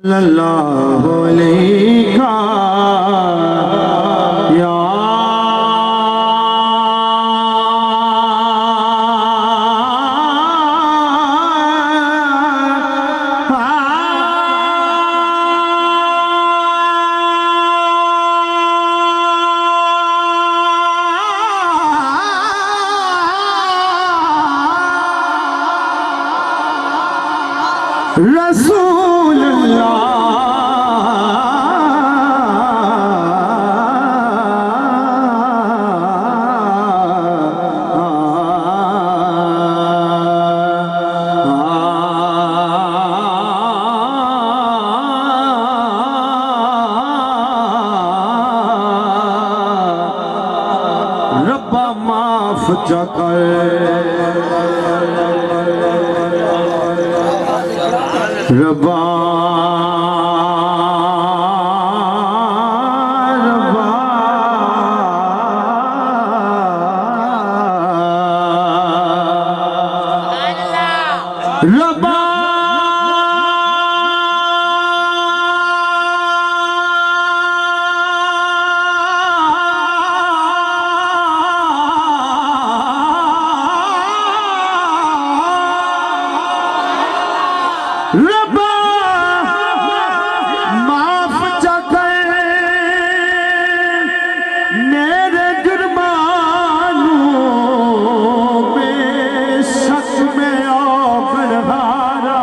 सल्लल्लाहु अलैहि या रसूल अल्लाह रब्बा माफ जा कर रब्बा रब्बा रब्बा माफ जा कर मेरे जुर्मानों में शक में बढ़ारा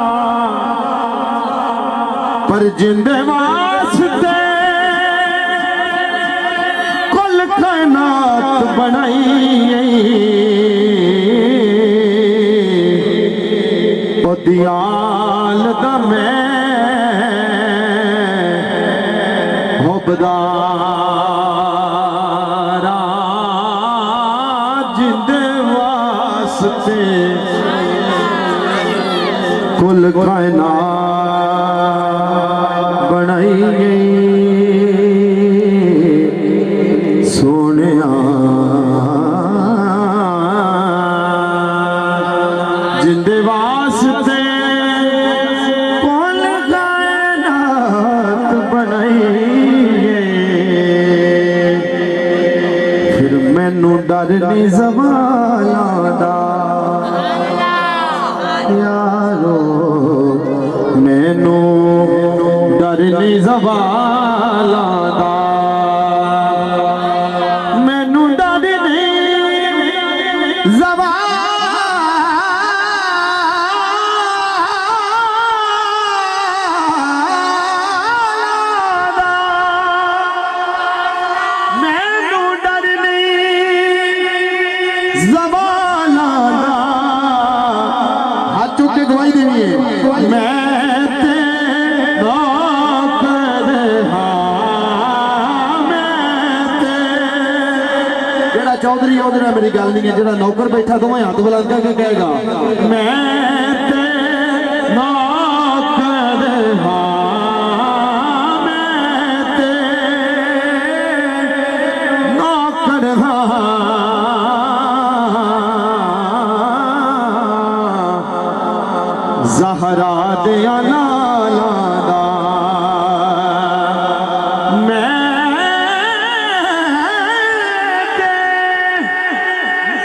पर जिंदे वास्ते कुल कायनात बनाई दियाल दमे होबदारा जिंदे वास्ते कुल कायनात बनाई गई सोने जिंदे वास्ते मैनू डर नहीं ज़वालां दा यारो मैनू डर नहीं ज़वालां दा मैनू डर नहीं ज़वालां हाथ चुक के गवाही देनी है मैं तेरा जेड़ा चौधरी ओदरा मेरी गल नहीं है जेड़ा नौकर बैठा दोवें हाथ बुलंद करके कहेगा मैं तेरा ज़हरा दिया लाला दा मैं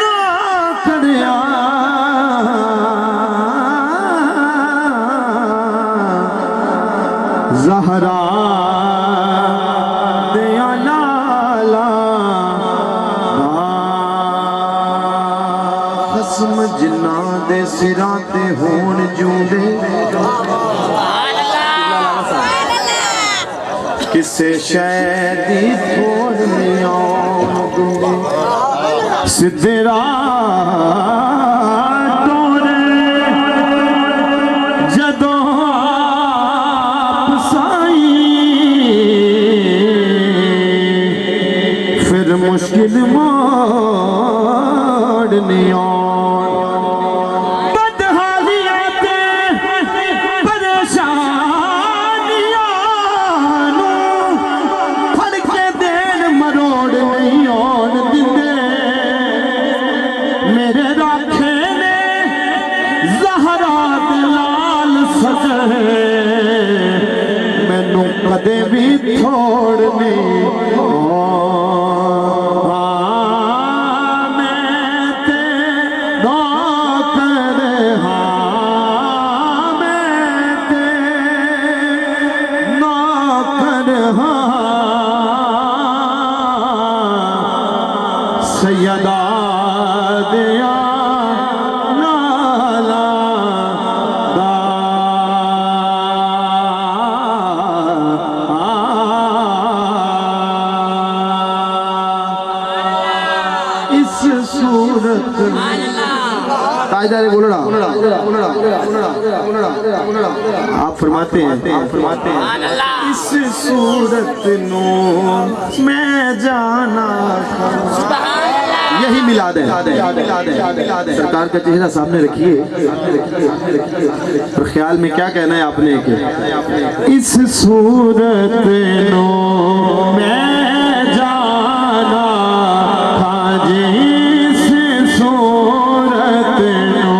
नौकरिया ज़हरा दिया लाला खस्म जिन्ना दे सिरां ते होण जूंदे किसे शै दी थोड़ नहीं आउंदी सिद्धे राह टोरे जदों आप साईं फिर मुश्किल मोड़ नहीं मेरे राख छोड़नी सैयदा दिया लाला दा इस सूरत ताजदार बोलो ना आप फरमाते हैं इस सूरत नो मैं जाना यही मिलाद है। सरकार का चेहरा सामने रखिए और ख्याल में क्या कहना है आपने कि इस सूरत नो मैं जाना हाजी इस सूरत नो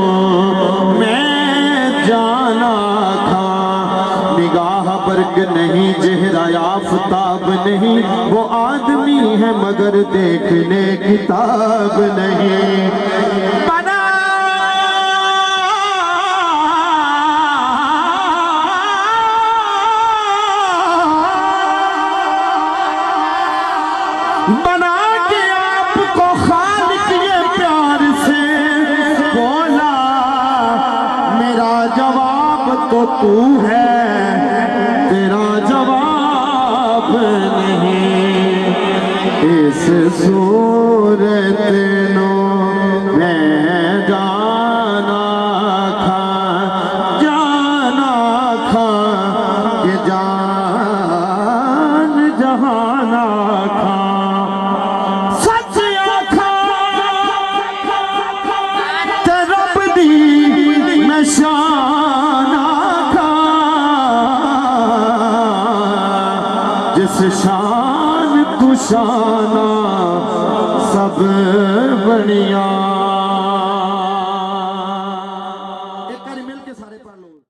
मैं जाना था निगाह बर्ग नहीं चेहरा आफताब नहीं वो आदमी है मगर देखने किताब नहीं बना के आपको खालिक ये प्यार से बोला मेरा जवाब तो तू है तेरा जवाब नहीं इस सूरत नो मैं जाना खा ये जान जहाना खा सच आखा ते रब दी मैं शाना खा जिस शान तू शाना सब बढ़िया